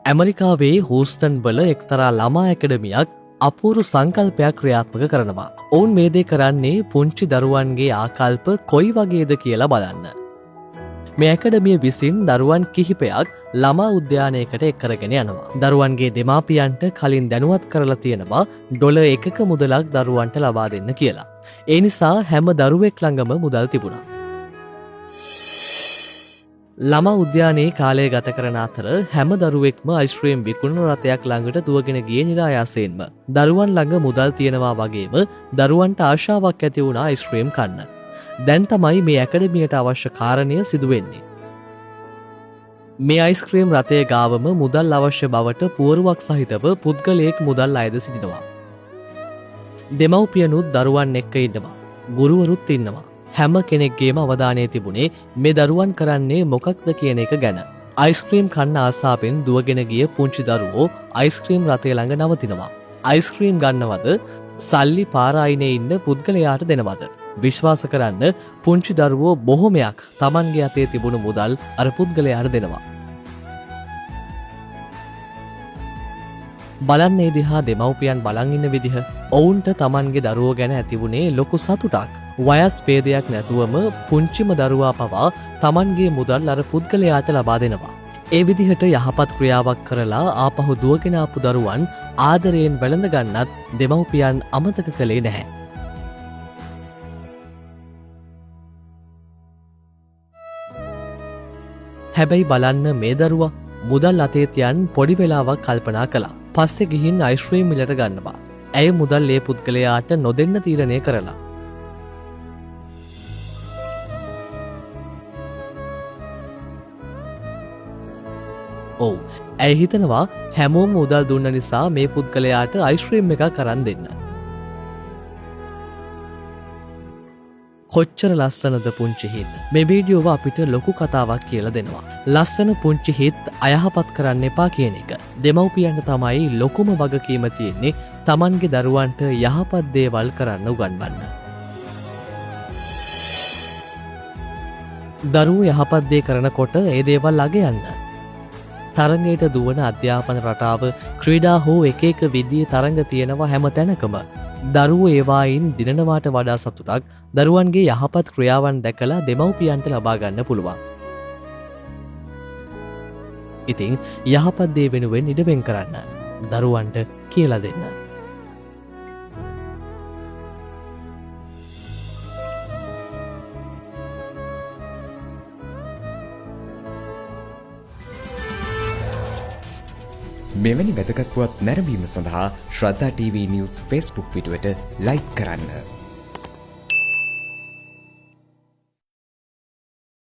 ඇමරිකාවේ හූස්ටන් වල එක්තරා ළමා ඇකඩමියක් අපූරු සංකල්පයක් ක්‍රියාත්මක කරනවා. ඔවුන් මේ දේ කරන්නේ පුංචි දරුවන්ගේ ආකල්ප කොයි වගේද කියලා බලන්න. මේ ඇකඩමිය විසින් දරුවන් කිහිපයක් ළමා උද්‍යානයකට එක්කරගෙන යනවා. දරුවන්ගේ දෙමාපියන්ට කලින් දැනුවත් කරලා තියෙනවා ඩොලර් 1ක මුදලක් දරුවන්ට ලබා දෙන්න කියලා. ඒ නිසා හැම දරුවෙක් ළඟම මුදල් තිබුණා. ළමා උද්‍යානයේ කාලය ගත කරන අතර හැම දරුවෙක්ම අයිස්ක්‍රීම් විකුණන රථයක් ළඟට දුවගෙන ගියේ නිරායාසයෙන්ම. දරුවන් ළඟ මුදල් තියෙනවා වගේම දරුවන්ට ආශාවක් ඇති වුණා අයිස්ක්‍රීම් කන්න. දැන් තමයි මේ ඇකඩමියට අවශ්‍ය කාරණය සිදුවෙන්නේ. මේ අයිස්ක්‍රීම් රථය ගාවම මුදල් අවශ්‍ය බවට පුවරුවක් සහිතව පුද්ගලයෙක් මුදල් අයද සිටිනවා. දෙමව්පියනුත් දරුවන් එක්ක ඉන්නවා. ගුරුවරුත් ඉන්නවා. හැම කෙනෙක්ගේම අවධානය තිබුණේ මේ දරුවන් කරන්නේ මොකක්ද කියන එක ගැන. අයිස්ක්‍රීම් කන්න ආසාවෙන් දුවගෙන ගිය පුංචි දරුවෝ අයිස්ක්‍රීම් රථය ළඟ නවතිනවා. අයිස්ක්‍රීම් ගන්නවද? සල්ලි පාරායිනේ ඉන්න පුද්ගලයාට දෙනවද? විශ්වාස කරන්න පුංචි දරුවෝ බොහොමයක් Tamanගේ අතේ තිබුණු මුදල් අර පුද්ගලයාට දෙනවා. බලන්නේ දිහා දෙමව්පියන් බලන් ඉන්න විදිහ. ඔවුන්ට Tamanගේ දරුවෝ ගැන ඇතිවුණේ ලොකු සතුටක්. වයස් ભેදයක් නැතුවම පුංචිම දරුවා පවා Tamanගේ මුදල් අර පුද්ගලයාට ලබා දෙනවා. ඒ විදිහට යහපත් ක්‍රියාවක් කරලා ආපහු දුවගෙන ආපු දරුවන් ආදරයෙන් වැළඳ ගන්නත් දෙමව්පියන් අමතක කළේ නැහැ. හැබැයි බලන්න මේ දරුවා මුදල් අතේ තියන් පොඩි වෙලාවක් කල්පනා කළා. පස්සේ ගිහින් අයිස්ක්‍රීම් මිලට ගන්නවා. ඇය මුදල් ඒ පුද්ගලයාට නොදෙන්න තීරණය කරලා. ඔව්, ඇය හිතනවා හැමෝම මුදල් දුන්න නිසා මේ පුද්ගලයාට අයිස්ක්‍රීම් එකක් අරන් දෙන්න. කොච්චර ලස්සනද පුංචි හිත්. මේ වීඩියෝව අපිට ලොකු කතාවක් කියලා දෙනවා. ලස්සන පුංචි හිත් අයහපත් කරන්න එපා කියන එක. දෙමව්පියන්ට තමයි ලොකුම වගකීම තියෙන්නේ Tamanගේ දරුවන්ට යහපත් දේවල් කරන්න උගන්වන්න. දරුවෝ යහපත් දේ කරනකොට ඒ දේවල් අගයන්න. තරඟයට දුවන අධ්‍යාපන රටාව, ක්‍රීඩා හෝ එක එක විදිහේ තරඟ තියෙනවා හැම තැනකම. දරුවෝ ඒවායින් දිනනවාට වඩා සතුටක් දරුවන්ගේ යහපත් ක්‍රියාවන් දැකලා දෙමව්පියන්ට ලබා ගන්න පුළුවන්. ඉතින් යහපත් දේ වෙනුවෙන් ඉඩවෙන් කරන්න. දරුවන්ට කියලා දෙන්න. මෙවැනි වැදගත් පුවත් නැරඹීම සඳහා ශ්‍රද්ධා TV News Facebook පිටුවට ලයික් කරන්න.